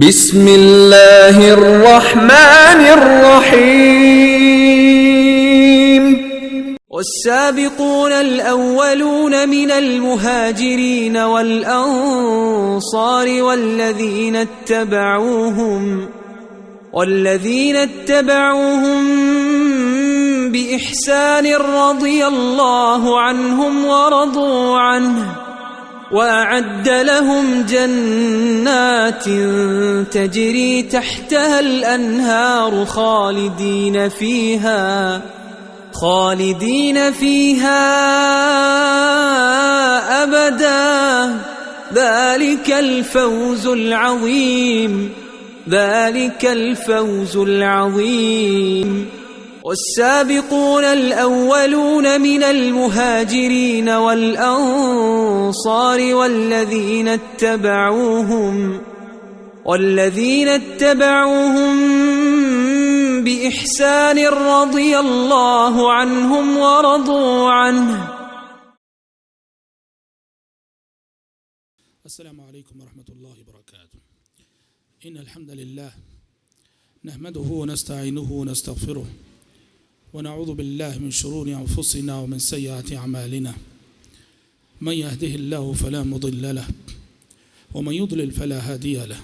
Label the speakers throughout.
Speaker 1: بسم اللہ الرحمن الرحیم
Speaker 2: والسابقون الأولون من المهاجرين والأنصار والذين اتبعوهم بإحسان رضي الله عنهم ورضوا عنه وأعد لهم جنات تجري تحتها الأنهار خالدين فيها أبدا ذلك الفوز العظيم والسابقون الأولون من المهاجرين والأنصار والذين اتبعوهم بإحسان رضي الله عنهم ورضوا عنه.
Speaker 3: السلام عليكم ورحمة الله وبركاته. إن الحمد لله نحمده ونستعينه ونستغفره ونعوذ بالله من شرور أنفسنا ومن سيئات أعمالنا. من يهده الله فلا مضل له ومن يضلل فلا هادي له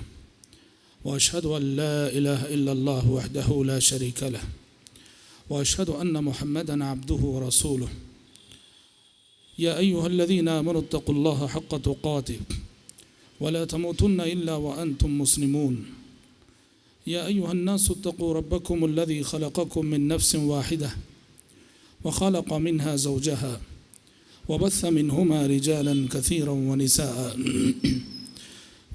Speaker 3: وأشهد أن لا إله إلا الله وحده لا شريك له وأشهد أن محمدا عبده ورسوله. يا أيها الذين آمنوا اتقوا الله حق تقاته ولا تموتن إلا وأنتم مسلمون. يا أيها الناس اتقوا ربكم الذي خلقكم من نفس واحدة وخلق منها زوجها وبث منهما رجالا كثيرا ونساء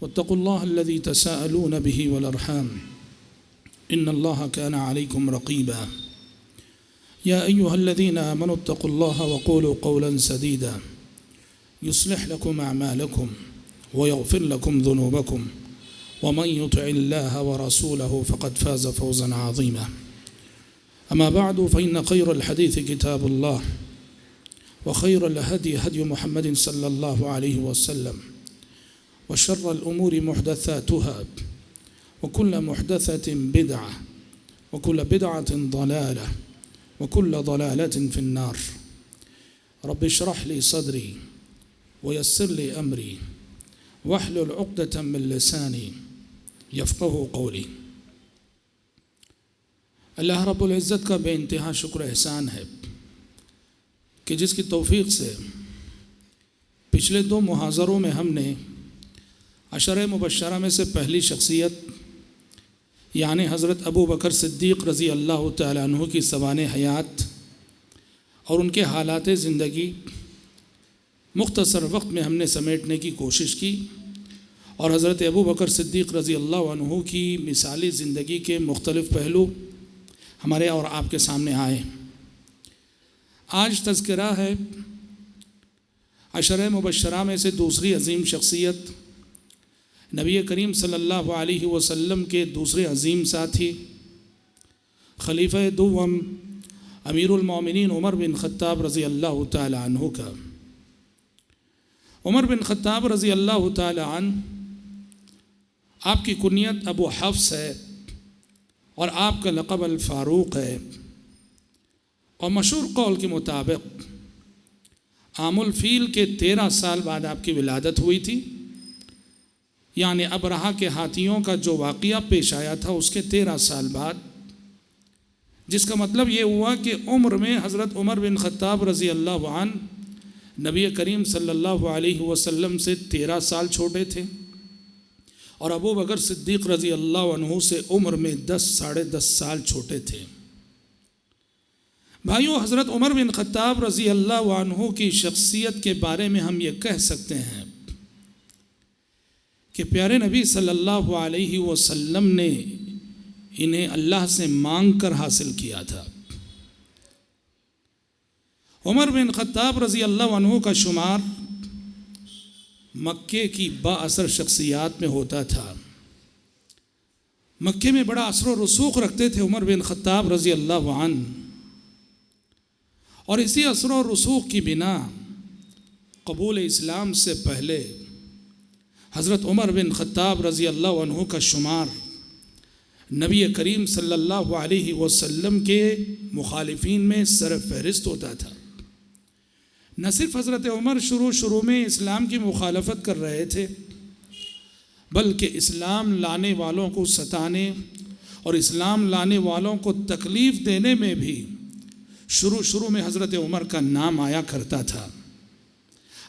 Speaker 3: واتقوا الله الذي تساءلون به والأرحام إن الله كان عليكم رقيبا. يا أيها الذين آمنوا اتقوا الله وقولوا قولا سديدا يصلح لكم أعمالكم ويغفر لكم ذنوبكم ومن يطع الله ورسوله فقد فاز فوزا عظيما. أما بعد فإن خير الحديث كتاب الله وخير الهدي هدي محمد صلى الله عليه وسلم وشر الأمور محدثاتها وكل محدثة بدعة وكل بدعة ضلالة وكل ضلالة في النار. رب اشرح لي صدري ويسر لي أمري واحلل عقدة من لساني یفقہوا قولی. اللہ رب العزت کا بے انتہا شکر احسان ہے کہ جس کی توفیق سے پچھلے 2 محاضروں میں ہم نے عشرہ مبشرہ میں سے پہلی شخصیت یعنی حضرت ابو بکر صدیق رضی اللہ تعالیٰ عنہ کی سوانح حیات اور ان کے حالات زندگی مختصر وقت میں ہم نے سمیٹنے کی کوشش کی اور حضرت ابو بکر صدیق رضی اللہ عنہ کی مثالی زندگی کے مختلف پہلو ہمارے اور آپ کے سامنے آئے. آج تذکرہ ہے عشرہ مبشرہ میں سے دوسری عظیم شخصیت نبی کریم صلی اللہ علیہ وسلم کے دوسرے عظیم ساتھی خلیفہ دوم امیر المومنین عمر بن خطاب رضی اللہ تعالی عنہ کا. عمر بن خطاب رضی اللہ تعالی عنہ آپ کی کنیت ابو حفص ہے اور آپ کا لقب الفاروق ہے اور مشہور قول کے مطابق عام الفیل کے 13 سال بعد آپ کی ولادت ہوئی تھی. یعنی ابرہہ کے ہاتھیوں کا جو واقعہ پیش آیا تھا اس کے 13 سال بعد، جس کا مطلب یہ ہوا کہ عمر میں حضرت عمر بن خطاب رضی اللہ عنہ نبی کریم صلی اللہ علیہ وسلم سے 13 سال چھوٹے تھے اور ابو بکر صدیق رضی اللہ عنہ سے عمر میں 10-10.5 سال چھوٹے تھے. بھائیو، حضرت عمر بن خطاب رضی اللہ عنہ کی شخصیت کے بارے میں ہم یہ کہہ سکتے ہیں کہ پیارے نبی صلی اللہ علیہ وسلم نے انہیں اللہ سے مانگ کر حاصل کیا تھا. عمر بن خطاب رضی اللہ عنہ کا شمار مکے کی با اثر شخصیات میں ہوتا تھا. مکے میں بڑا اثر و رسوخ رکھتے تھے عمر بن خطاب رضی اللہ عنہ، اور اسی اثر و رسوخ کی بنا قبول اسلام سے پہلے حضرت عمر بن خطاب رضی اللہ عنہ کا شمار نبی کریم صلی اللہ علیہ وسلم کے مخالفین میں سر فہرست ہوتا تھا۔ نہ صرف حضرت عمر شروع میں اسلام کی مخالفت کر رہے تھے، بلکہ اسلام لانے والوں کو ستانے اور اسلام لانے والوں کو تکلیف دینے میں بھی شروع میں حضرت عمر کا نام آیا کرتا تھا۔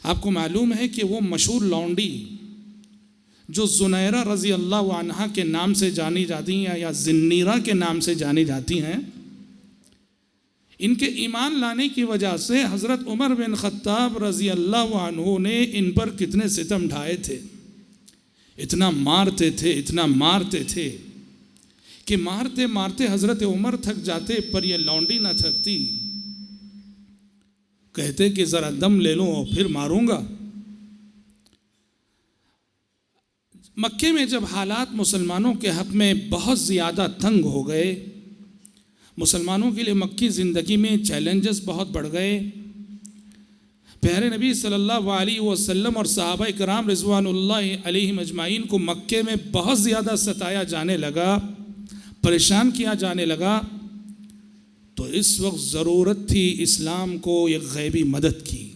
Speaker 3: آپ کو معلوم ہے کہ وہ مشہور لونڈی جو زنیرہ رضی اللہ عنہ کے نام سے جانی جاتی ہیں یا زنیرہ کے نام سے جانی جاتی ہیں، ان کے ایمان لانے کی وجہ سے حضرت عمر بن خطاب رضی اللہ عنہ نے ان پر کتنے ستم ڈھائے تھے، اتنا مارتے تھے کہ مارتے مارتے حضرت عمر تھک جاتے، پر یہ لونڈی نہ تھکتی، کہتے کہ ذرا دم لے لوں اور پھر ماروں گا۔ مکے میں جب حالات مسلمانوں کے حق میں بہت زیادہ تنگ ہو گئے، مسلمانوں کے لیے مکی زندگی میں چیلنجز بہت بڑھ گئے، پیارے نبی صلی اللہ علیہ وسلم اور صحابہ کرام رضوان اللہ علیہم اجمعین کو مکے میں بہت زیادہ ستایا جانے لگا، پریشان کیا جانے لگا، تو اس وقت ضرورت تھی اسلام کو ایک غیبی مدد کی،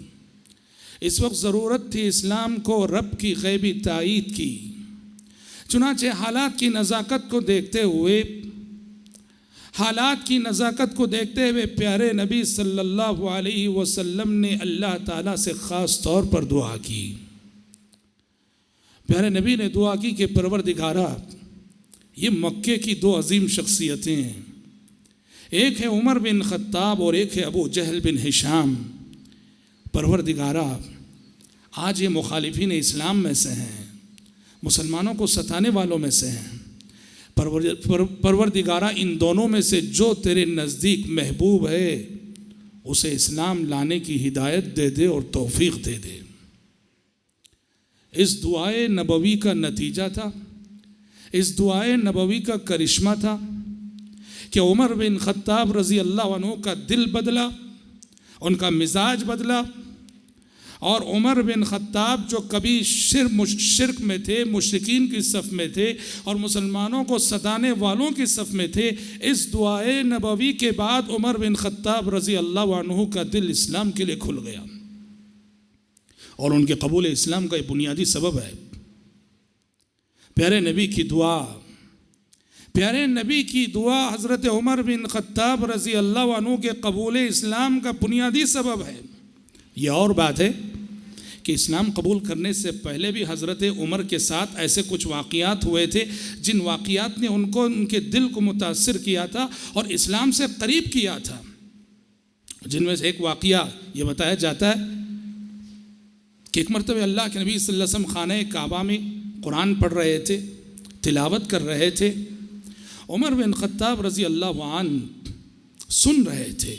Speaker 3: اس وقت ضرورت تھی اسلام کو رب کی غیبی تائید کی۔ چنانچہ حالات کی نزاکت کو دیکھتے ہوئے پیارے نبی صلی اللہ علیہ وسلم نے اللہ تعالیٰ سے خاص طور پر دعا کی۔ پیارے نبی نے دعا کی کہ پروردگارا، یہ مکے کی دو عظیم شخصیتیں ہیں، ایک ہے عمر بن خطاب اور ایک ہے ابو جہل بن ہشام، پروردگارا آج یہ مخالفین اسلام میں سے ہیں، مسلمانوں کو ستانے والوں میں سے ہیں، پروردگارا ان دونوں میں سے جو تیرے نزدیک محبوب ہے اسے اسلام لانے کی ہدایت دے دے اور توفیق دے دے۔ اس دعائے نبوی کا نتیجہ تھا، اس دعائے نبوی کا کرشمہ تھا کہ عمر بن خطاب رضی اللہ عنہ کا دل بدلا، ان کا مزاج بدلا، اور عمر بن خطاب جو کبھی شرک میں تھے، مشرکین کی صف میں تھے اور مسلمانوں کو ستانے والوں کی صف میں تھے، اس دعائے نبوی کے بعد عمر بن خطاب رضی اللہ عنہ کا دل اسلام کے لیے کھل گیا، اور ان کے قبول اسلام کا یہ بنیادی سبب ہے پیارے نبی کی دعا۔ پیارے نبی کی دعا حضرت عمر بن خطاب رضی اللہ عنہ کے قبول اسلام کا بنیادی سبب ہے۔ یہ اور بات ہے کہ اسلام قبول کرنے سے پہلے بھی حضرت عمر کے ساتھ ایسے کچھ واقعات ہوئے تھے جن واقعات نے ان کے دل کو متاثر کیا تھا اور اسلام سے قریب کیا تھا، جن میں سے ایک واقعہ یہ بتایا جاتا ہے کہ ایک مرتبہ اللہ کے نبی صلی اللہ علیہ وسلم خانہ کعبہ میں قرآن پڑھ رہے تھے، تلاوت کر رہے تھے، عمر بن خطاب رضی اللہ عنہ سن رہے تھے،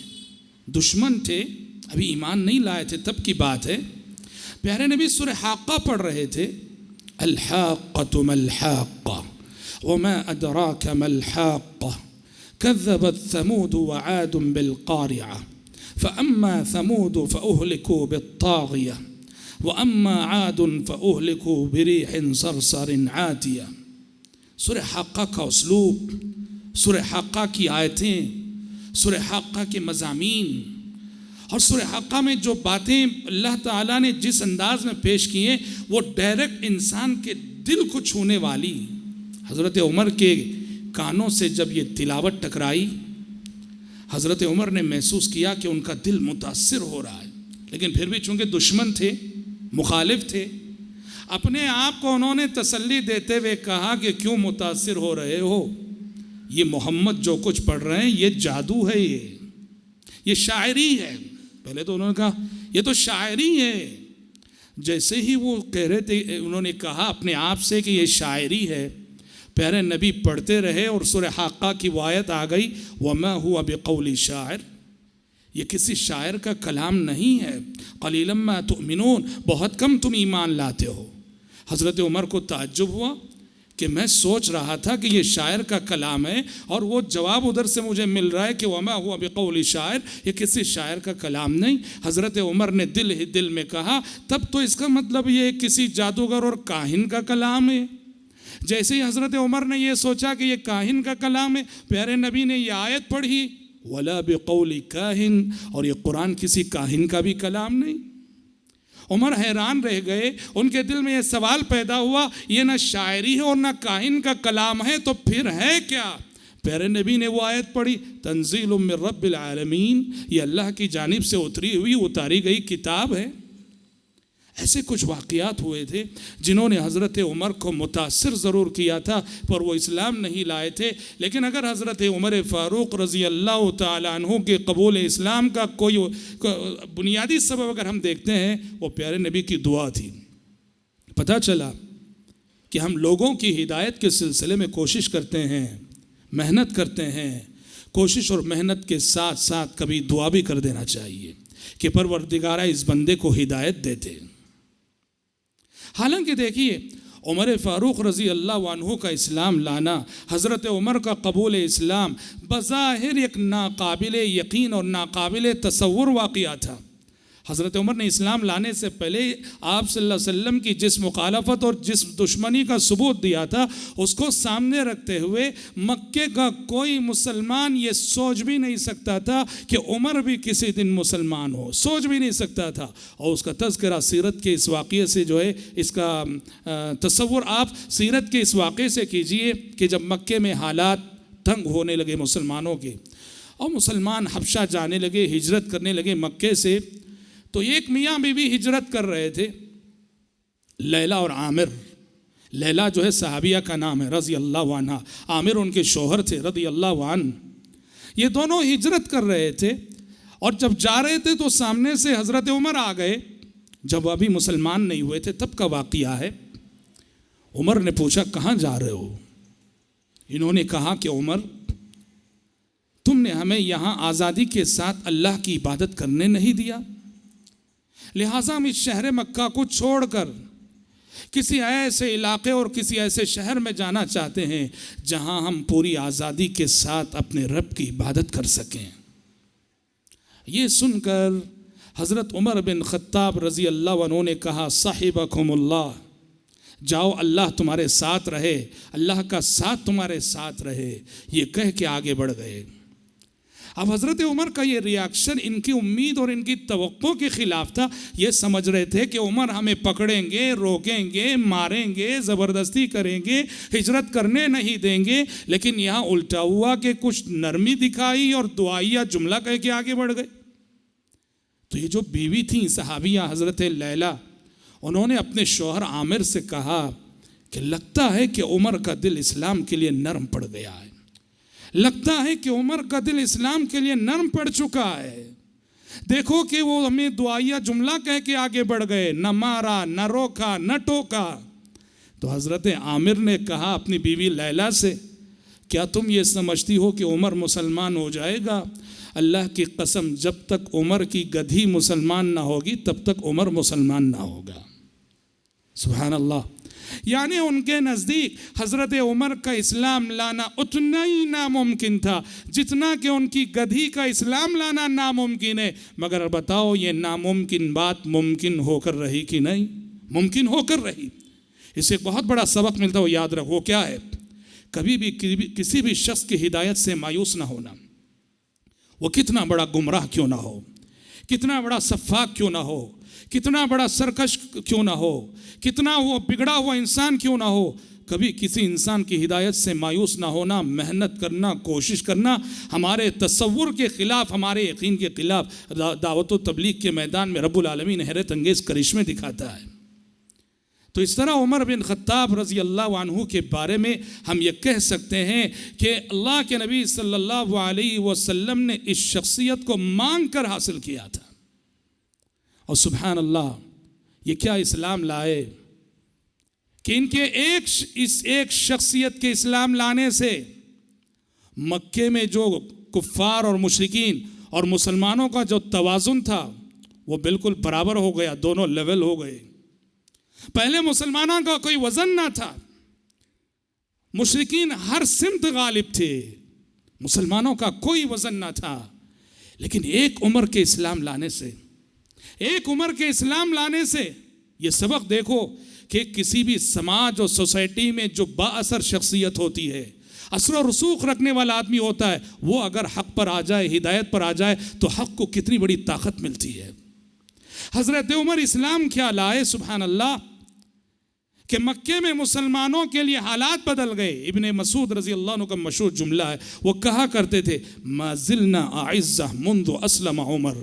Speaker 3: دشمن تھے، ابھی ایمان نہیں لائے تھے، تب کی بات ہے، پیارے نبی سورہ حاقہ پڑھ رہے تھے، الحاقۃ ما الحاقہ وما ادراک ما الحاقہ کذبت ثمود وعاد بالقارعہ فاما ثمود فاہلکوا بالطاغیہ واما عاد فاہلکوا بریح صرصر عاتیہ۔ سورہ حاقہ کا اسلوب، سورہ حاقہ کی آیتیں، سورہ حاقہ کے مضامین اور سورہ حاقہ میں جو باتیں اللہ تعالیٰ نے جس انداز میں پیش کی ہیں وہ ڈائریکٹ انسان کے دل کو چھونے والی۔ حضرت عمر کے کانوں سے جب یہ تلاوت ٹکرائی، حضرت عمر نے محسوس کیا کہ ان کا دل متاثر ہو رہا ہے، لیکن پھر بھی چونکہ دشمن تھے، مخالف تھے، اپنے آپ کو انہوں نے تسلی دیتے ہوئے کہا کہ کیوں متاثر ہو رہے ہو، یہ محمد جو کچھ پڑھ رہے ہیں یہ جادو ہے، یہ شاعری ہے۔ پہلے تو انہوں نے کہا یہ تو شاعری ہے، جیسے ہی وہ کہہ رہے تھے انہوں نے کہا اپنے آپ سے کہ یہ شاعری ہے، پیارے نبی پڑھتے رہے اور سورہ حاقہ کی آیت آ گئی، وَمَا هُوَ بِقَوْلِ شَاعِرٍ، یہ کسی شاعر کا کلام نہیں ہے، قَلِيلًا مَا تُؤْمِنُونَ، بہت کم تم ایمان لاتے ہو۔ حضرت عمر کو تعجب ہوا کہ میں سوچ رہا تھا کہ یہ شاعر کا کلام ہے، اور وہ جواب ادھر سے مجھے مل رہا ہے کہ وما ہوا بقول شاعر، یہ کسی شاعر کا کلام نہیں، حضرت عمر نے دل ہی دل میں کہا، تب تو اس کا مطلب یہ کسی جادوگر اور کاہن کا کلام ہے۔ جیسے ہی حضرت عمر نے یہ سوچا کہ یہ کاہن کا کلام ہے، پیارے نبی نے یہ آیت پڑھی وَلَا بِقَوْلِ كَاهِن، اور یہ قرآن کسی کاہن کا بھی کلام نہیں۔ عمر حیران رہ گئے، ان کے دل میں یہ سوال پیدا ہوا، یہ نہ شاعری ہے اور نہ کاہن کا کلام ہے، تو پھر ہے کیا؟ پیارے نبی نے وہ آیت پڑھی تنزیل من رب العالمین، یہ اللہ کی جانب سے اتاری گئی کتاب ہے۔ ایسے کچھ واقعات ہوئے تھے جنہوں نے حضرت عمر کو متاثر ضرور کیا تھا، پر وہ اسلام نہیں لائے تھے۔ لیکن اگر حضرت عمر فاروق رضی اللہ تعالیٰ عنہ کے قبول اسلام کا کوئی بنیادی سبب اگر ہم دیکھتے ہیں، وہ پیارے نبی کی دعا تھی۔ پتہ چلا کہ ہم لوگوں کی ہدایت کے سلسلے میں کوشش کرتے ہیں، محنت کرتے ہیں، کوشش اور محنت کے ساتھ ساتھ کبھی دعا بھی کر دینا چاہیے کہ پروردگارہ اس بندے کو ہدایت دیتے۔ حالانکہ دیکھیے عمر فاروق رضی اللہ عنہ کا اسلام لانا، حضرت عمر کا قبول اسلام بظاہر ایک ناقابل یقین اور ناقابل تصور واقعہ تھا۔ حضرت عمر نے اسلام لانے سے پہلے آپ صلی اللہ علیہ وسلم کی جس مخالفت اور جس دشمنی کا ثبوت دیا تھا، اس کو سامنے رکھتے ہوئے مکے کا کوئی مسلمان یہ سوچ بھی نہیں سکتا تھا کہ عمر بھی کسی دن مسلمان ہو، سوچ بھی نہیں سکتا تھا۔ اور اس کا تذکرہ سیرت کے اس واقعے سے جو ہے، اس کا تصور آپ سیرت کے اس واقعے سے کیجئے کہ جب مکے میں حالات تنگ ہونے لگے مسلمانوں کے، اور مسلمان حبشہ جانے لگے، ہجرت کرنے لگے مکے سے، تو ایک میاں بیوی ہجرت کر رہے تھے، لیلہ اور عامر۔ لیلہ جو ہے صحابیہ کا نام ہے رضی اللہ عنہ، عامر ان کے شوہر تھے رضی اللہ عنہ۔ یہ دونوں ہجرت کر رہے تھے، اور جب جا رہے تھے تو سامنے سے حضرت عمر آ گئے، جب ابھی مسلمان نہیں ہوئے تھے تب کا واقعہ ہے۔ عمر نے پوچھا کہاں جا رہے ہو؟ انہوں نے کہا کہ عمر، تم نے ہمیں یہاں آزادی کے ساتھ اللہ کی عبادت کرنے نہیں دیا، لہٰذا ہم اس شہر مکہ کو چھوڑ کر کسی ایسے علاقے اور کسی ایسے شہر میں جانا چاہتے ہیں جہاں ہم پوری آزادی کے ساتھ اپنے رب کی عبادت کر سکیں۔ یہ سن کر حضرت عمر بن خطاب رضی اللہ عنہ نے کہا صاحبکم اللہ، جاؤ اللہ تمہارے ساتھ رہے، اللہ کا ساتھ تمہارے ساتھ رہے، یہ کہہ کے آگے بڑھ گئے۔ اب حضرت عمر کا یہ ریاکشن ان کی امید اور ان کی توقع کے خلاف تھا۔ یہ سمجھ رہے تھے کہ عمر ہمیں پکڑیں گے، روکیں گے، ماریں گے، زبردستی کریں گے، ہجرت کرنے نہیں دیں گے، لیکن یہاں الٹا ہوا کہ کچھ نرمی دکھائی اور دعائیہ جملہ کہہ کے آگے بڑھ گئے۔ تو یہ جو بیوی تھیں صحابیہ حضرت لیلہ، انہوں نے اپنے شوہر عامر سے کہا کہ لگتا ہے کہ عمر کا دل اسلام کے لیے نرم پڑ گیا ہے، لگتا ہے کہ عمر کا دل اسلام کے لیے نرم پڑ چکا ہے، دیکھو کہ وہ ہمیں دعائیہ جملہ کہہ کے آگے بڑھ گئے، نہ مارا، نہ روکا، نہ ٹوکا۔ تو حضرت عامر نے کہا اپنی بیوی لیلہ سے، کیا تم یہ سمجھتی ہو کہ عمر مسلمان ہو جائے گا؟ اللہ کی قسم، جب تک عمر کی گدھی مسلمان نہ ہوگی تب تک عمر مسلمان نہ ہوگا۔ سبحان اللہ۔ یعنی ان کے نزدیک حضرت عمر کا اسلام لانا اتنا ہی ناممکن تھا جتنا کہ ان کی گدھی کا اسلام لانا ناممکن ہے۔ مگر بتاؤ یہ ناممکن بات ممکن ہو کر رہی کہ نہیں؟ ممکن ہو کر رہی۔ اس سے ایک بہت بڑا سبق ملتا ہے، وہ یاد رکھو کیا ہے؟ کبھی بھی کسی بھی شخص کی ہدایت سے مایوس نہ ہونا، وہ کتنا بڑا گمراہ کیوں نہ ہو، کتنا بڑا سفاک کیوں نہ ہو، کتنا بڑا سرکش کیوں نہ ہو، کتنا وہ بگڑا ہوا انسان کیوں نہ ہو، کبھی کسی انسان کی ہدایت سے مایوس نہ ہونا، محنت کرنا، کوشش کرنا، ہمارے تصور کے خلاف، ہمارے یقین کے خلاف دعوت و تبلیغ کے میدان میں رب العالمین حیرت انگیز کرشمے دکھاتا ہے۔ تو اس طرح عمر بن خطاب رضی اللہ عنہ کے بارے میں ہم یہ کہہ سکتے ہیں کہ اللہ کے نبی صلی اللہ علیہ وسلم نے اس شخصیت کو مانگ کر حاصل کیا تھا۔ اور سبحان اللہ، یہ کیا اسلام لائے کہ ان کے ایک شخصیت کے اسلام لانے سے مکے میں جو کفار اور مشرکین اور مسلمانوں کا جو توازن تھا وہ بالکل برابر ہو گیا، دونوں لیول ہو گئے۔ پہلے مسلمانوں کا کوئی وزن نہ تھا، مشرکین ہر سمت غالب تھے، مسلمانوں کا کوئی وزن نہ تھا، لیکن ایک عمر کے اسلام لانے سے یہ سبق دیکھو کہ کسی بھی سماج اور سوسائٹی میں جو با اثر شخصیت ہوتی ہے، اثر و رسوخ رکھنے والا آدمی ہوتا ہے، وہ اگر حق پر آ جائے، ہدایت پر آ جائے تو حق کو کتنی بڑی طاقت ملتی ہے۔ حضرت عمر اسلام کیا لائے، سبحان اللہ، کہ مکے میں مسلمانوں کے لیے حالات بدل گئے۔ ابن مسعود رضی اللہ عنہ کا مشہور جملہ ہے، وہ کہا کرتے تھے ما زلنا اعزہ منذ اسلم عمر،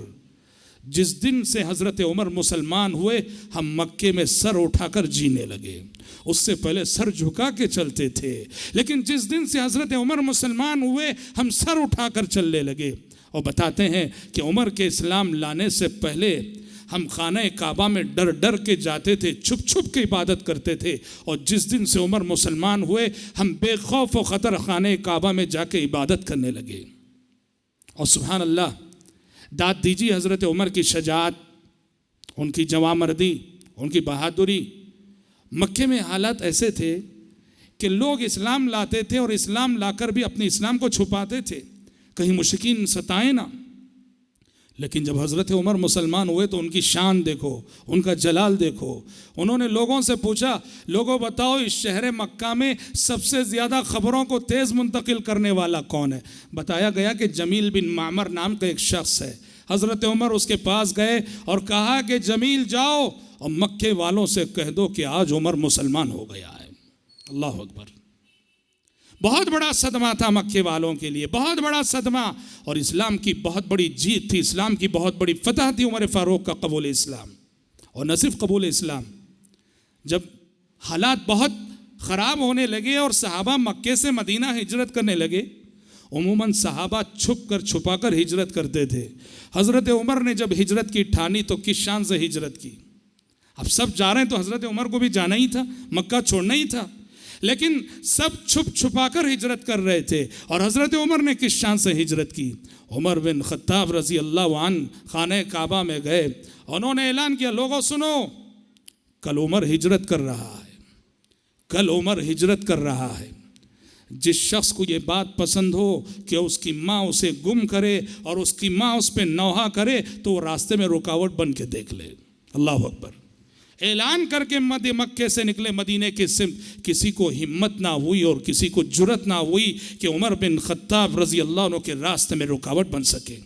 Speaker 3: جس دن سے حضرت عمر مسلمان ہوئے ہم مکے میں سر اٹھا کر جینے لگے، اس سے پہلے سر جھکا کے چلتے تھے، لیکن جس دن سے حضرت عمر مسلمان ہوئے ہم سر اٹھا کر چلنے لگے۔ اور بتاتے ہیں کہ عمر کے اسلام لانے سے پہلے ہم خانہ کعبہ میں ڈر ڈر کے جاتے تھے، چھپ چھپ کے عبادت کرتے تھے، اور جس دن سے عمر مسلمان ہوئے ہم بے خوف و خطر خانہ کعبہ میں جا کے عبادت کرنے لگے۔ اور سبحان اللہ، داد دیجیے حضرت عمر کی شجاعت، ان کی جواں مردی، ان کی بہادری۔ مکے میں حالات ایسے تھے کہ لوگ اسلام لاتے تھے اور اسلام لا کر بھی اپنے اسلام کو چھپاتے تھے، کہیں مشرکین ستائیں نہ، لیکن جب حضرت عمر مسلمان ہوئے تو ان کی شان دیکھو، ان کا جلال دیکھو۔ انہوں نے لوگوں سے پوچھا، لوگوں بتاؤ اس شہر مکہ میں سب سے زیادہ خبروں کو تیز منتقل کرنے والا کون ہے؟ بتایا گیا کہ جمیل بن معمر نام کا ایک شخص ہے۔ حضرت عمر اس کے پاس گئے اور کہا کہ جمیل جاؤ اور مکے والوں سے کہہ دو کہ آج عمر مسلمان ہو گیا ہے۔ اللہ اکبر! بہت بڑا صدمہ تھا مکے والوں کے لیے، بہت بڑا صدمہ، اور اسلام کی بہت بڑی جیت تھی، اسلام کی بہت بڑی فتح تھی عمر فاروق کا قبول اسلام۔ اور نہ صرف قبول اسلام، جب حالات بہت خراب ہونے لگے اور صحابہ مکے سے مدینہ ہجرت کرنے لگے، عموماً صحابہ چھپ کر چھپا کر ہجرت کرتے تھے۔ حضرت عمر نے جب ہجرت کی ٹھانی تو کس شان سے ہجرت کی؟ اب سب جا رہے ہیں تو حضرت عمر کو بھی جانا ہی تھا، مکہ چھوڑنا ہی تھا، لیکن سب چھپ چھپا کر ہجرت کر رہے تھے۔ اور حضرت عمر نے کس شان سے ہجرت کی؟ عمر بن خطاب رضی اللہ عنہ خانہ کعبہ میں گئے، انہوں نے اعلان کیا، لوگوں سنو، کل عمر ہجرت کر رہا ہے، کل عمر ہجرت کر رہا ہے۔ جس شخص کو یہ بات پسند ہو کہ اس کی ماں اسے گم کرے اور اس کی ماں اس پہ نوحہ کرے تو وہ راستے میں رکاوٹ بن کے دیکھ لے۔ اللہ اکبر! اعلان کر کے مکے سے نکلے مدینے کے سمت، کسی کو ہمت نہ ہوئی اور کسی کو جرت نہ ہوئی کہ عمر بن خطاب رضی اللہ عنہ کے راستے میں رکاوٹ بن سکے۔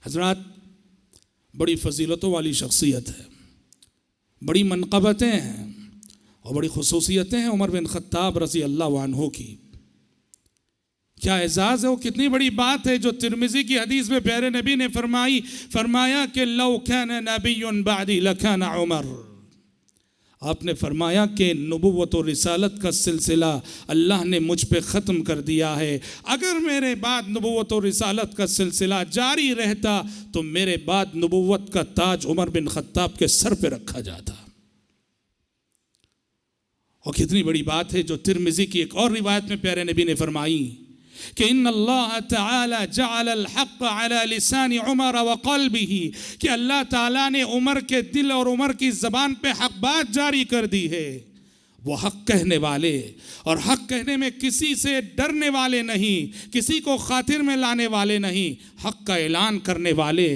Speaker 3: حضرات، بڑی فضیلتوں والی شخصیت ہے، بڑی منقبتیں ہیں اور بڑی خصوصیتیں ہیں عمر بن خطاب رضی اللہ عنہ کی۔ کیا اعزاز ہے، وہ کتنی بڑی بات ہے جو ترمذی کی حدیث میں پیارے نبی نے فرمایا کہ لو کان نبی بعدی لکان عمر۔ آپ نے فرمایا کہ نبوت و رسالت کا سلسلہ اللہ نے مجھ پہ ختم کر دیا ہے، اگر میرے بعد نبوت و رسالت کا سلسلہ جاری رہتا تو میرے بعد نبوت کا تاج عمر بن خطاب کے سر پہ رکھا جاتا۔ اور کتنی بڑی بات ہے جو ترمذی کی ایک اور روایت میں پیارے نبی نے فرمائی کہ ان اللہ تعالی جعل الحق علی لسان عمر وقلبہ، کہ اللہ تعالیٰ نے عمر کے دل اور عمر کی زبان پہ حق بات جاری کر دی ہے۔ وہ حق کہنے والے، اور حق کہنے میں کسی سے ڈرنے والے نہیں، کسی کو خاطر میں لانے والے نہیں، حق کا اعلان کرنے والے،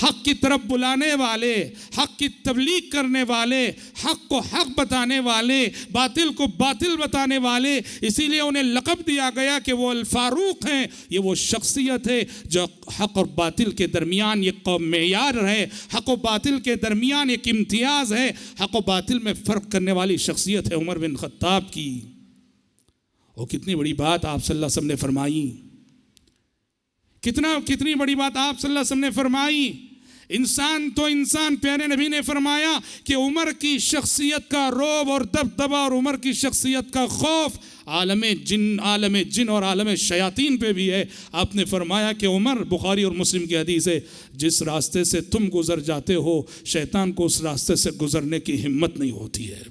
Speaker 3: حق کی طرف بلانے والے، حق کی تبلیغ کرنے والے، حق کو حق بتانے والے، باطل کو باطل بتانے والے۔ اسی لیے انہیں لقب دیا گیا کہ وہ الفاروق ہیں۔ یہ وہ شخصیت ہے جو حق اور باطل کے درمیان ایک معیار ہے، حق و باطل کے درمیان ایک امتیاز ہے، حق و باطل میں فرق کرنے والی شخصیت ہے عمر بن خطاب کی۔ اور کتنی بڑی بات آپ صلی اللہ علیہ وسلم نے فرمائی، کتنی بڑی بات آپ صلی اللہ علیہ وسلم نے فرمائی۔ انسان تو انسان، پیارے نبی نے فرمایا کہ عمر کی شخصیت کا رعب اور دبدبہ اور عمر کی شخصیت کا خوف عالم جن اور عالم شیاطین پہ بھی ہے۔ آپ نے فرمایا کہ عمر، بخاری اور مسلم کی حدیث ہے، جس راستے سے تم گزر جاتے ہو شیطان کو اس راستے سے گزرنے کی ہمت نہیں ہوتی ہے،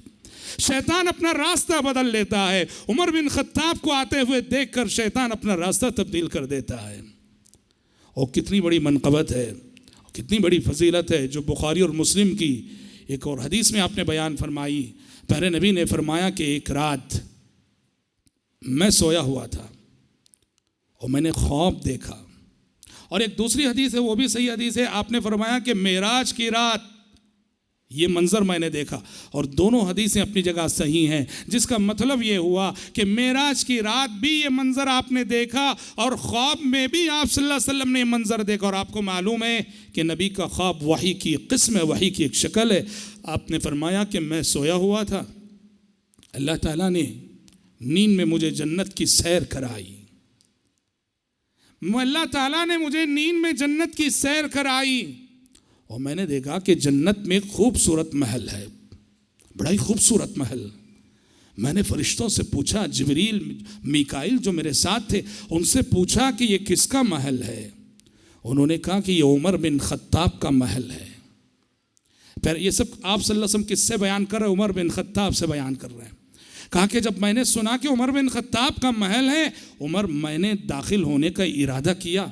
Speaker 3: شیطان اپنا راستہ بدل لیتا ہے۔ عمر بن خطاب کو آتے ہوئے دیکھ کر شیطان اپنا راستہ تبدیل کر دیتا ہے۔ اور کتنی بڑی منقبت ہے، کتنی بڑی فضیلت ہے جو بخاری اور مسلم کی ایک اور حدیث میں آپ نے بیان فرمائی۔ پیارے نبی نے فرمایا کہ ایک رات میں سویا ہوا تھا اور میں نے خواب دیکھا. اور ایک دوسری حدیث ہے, وہ بھی صحیح حدیث ہے, آپ نے فرمایا کہ معراج کی رات یہ منظر میں نے دیکھا. اور دونوں حدیثیں اپنی جگہ صحیح ہیں, جس کا مطلب یہ ہوا کہ معراج کی رات بھی یہ منظر آپ نے دیکھا اور خواب میں بھی آپ صلی اللہ علیہ وسلم نے یہ منظر دیکھا. اور آپ کو معلوم ہے کہ نبی کا خواب وحی کی قسم ہے, وحی کی ایک شکل ہے. آپ نے فرمایا کہ میں سویا ہوا تھا, اللہ تعالیٰ نے نیند میں مجھے جنت کی سیر کرائی. اللہ تعالیٰ نے مجھے نیند میں جنت کی سیر کرائی اور میں نے دیکھا کہ جنت میں خوبصورت محل ہے, بڑا ہی خوبصورت محل. میں نے فرشتوں سے پوچھا, جبریل میکائیل جو میرے ساتھ تھے ان سے پوچھا کہ یہ کس کا محل ہے. انہوں نے کہا کہ یہ عمر بن خطاب کا محل ہے. پھر یہ سب آپ صلی اللہ علیہ وسلم کس سے بیان کر رہے ہیں؟ عمر بن خطاب سے بیان کر رہے ہیں. کہا کہ جب میں نے سنا کہ عمر بن خطاب کا محل ہے, میں نے داخل ہونے کا ارادہ کیا.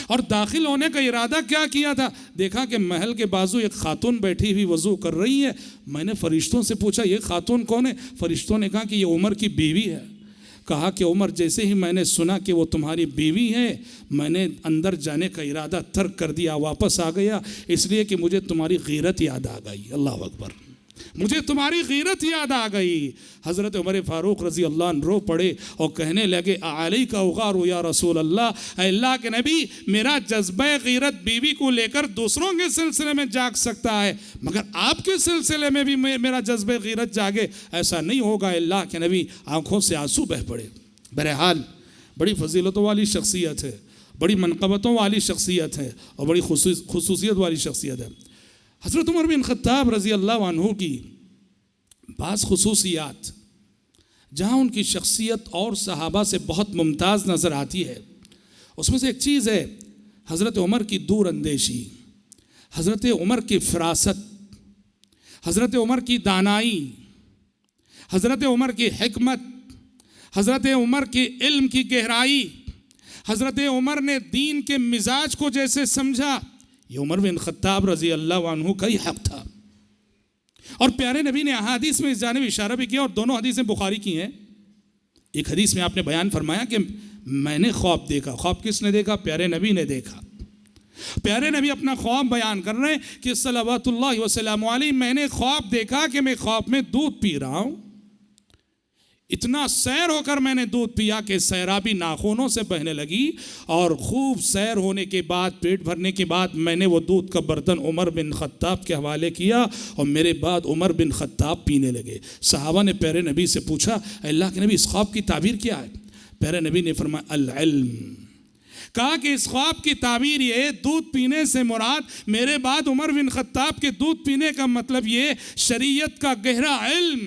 Speaker 3: اور داخل ہونے کا ارادہ کیا کیا تھا؟ دیکھا کہ محل کے بازو ایک خاتون بیٹھی ہوئی وضو کر رہی ہے. میں نے فرشتوں سے پوچھا یہ خاتون کون ہے؟ فرشتوں نے کہا کہ یہ عمر کی بیوی ہے. کہا کہ عمر جیسے ہی میں نے سنا کہ وہ تمہاری بیوی ہے, میں نے اندر جانے کا ارادہ ترک کر دیا, واپس آ گیا, اس لیے کہ مجھے تمہاری غیرت یاد آ گئی. اللہ اکبر, مجھے تمہاری غیرت یاد آ گئی. حضرت عمر فاروق رضی اللہ عنہ رو پڑے اور کہنے لگے علیک اغار یا رسول اللہ, اے اللہ کے نبی, میرا جذبہ غیرت بیوی کو لے کر دوسروں کے سلسلے میں جاگ سکتا ہے, مگر آپ کے سلسلے میں بھی میرا جذبہ غیرت جاگے ایسا نہیں ہوگا. اللہ کے نبی آنکھوں سے آنسو بہہ پڑے. بہرحال بڑی فضیلتوں والی شخصیت ہے, بڑی منقبتوں والی شخصیت ہے اور بڑی خصوصیت والی شخصیت ہے. حضرت عمر بن خطاب رضی اللہ عنہ کی بعض خصوصیات جہاں ان کی شخصیت اور صحابہ سے بہت ممتاز نظر آتی ہے, اس میں سے ایک چیز ہے حضرت عمر کی دور اندیشی, حضرت عمر کی فراست, حضرت عمر کی دانائی, حضرت عمر کی حکمت, حضرت عمر کی علم کی گہرائی. حضرت عمر نے دین کے مزاج کو جیسے سمجھا, یہ عمر بن خطاب رضی اللہ عنہ کا ہی حق تھا. اور پیارے نبی نے احادیث میں اس جانب اشارہ بھی کیا, اور دونوں حدیثیں بخاری کی ہیں. ایک حدیث میں آپ نے بیان فرمایا کہ میں نے خواب دیکھا. خواب کس نے دیکھا؟ پیارے نبی نے دیکھا. پیارے نبی اپنا خواب بیان کر رہے ہیں کہ صلوات اللہ وسلام علیہ, میں نے خواب دیکھا کہ میں خواب میں دودھ پی رہا ہوں. اتنا سیر ہو کر میں نے دودھ پیا کہ سیرابی ناخنوں سے بہنے لگی, اور خوب سیر ہونے کے بعد, پیٹ بھرنے کے بعد, میں نے وہ دودھ کا برتن عمر بن خطاب کے حوالے کیا اور میرے بعد عمر بن خطاب پینے لگے. صحابہ نے پیارے نبی سے پوچھا, اللہ کے نبی اس خواب کی تعبیر کیا ہے؟ پیارے نبی نے فرمایا العلم. کہا کہ اس خواب کی تعبیر یہ, دودھ پینے سے مراد میرے بعد عمر بن خطاب کے دودھ پینے کا مطلب یہ شریعت کا گہرا علم,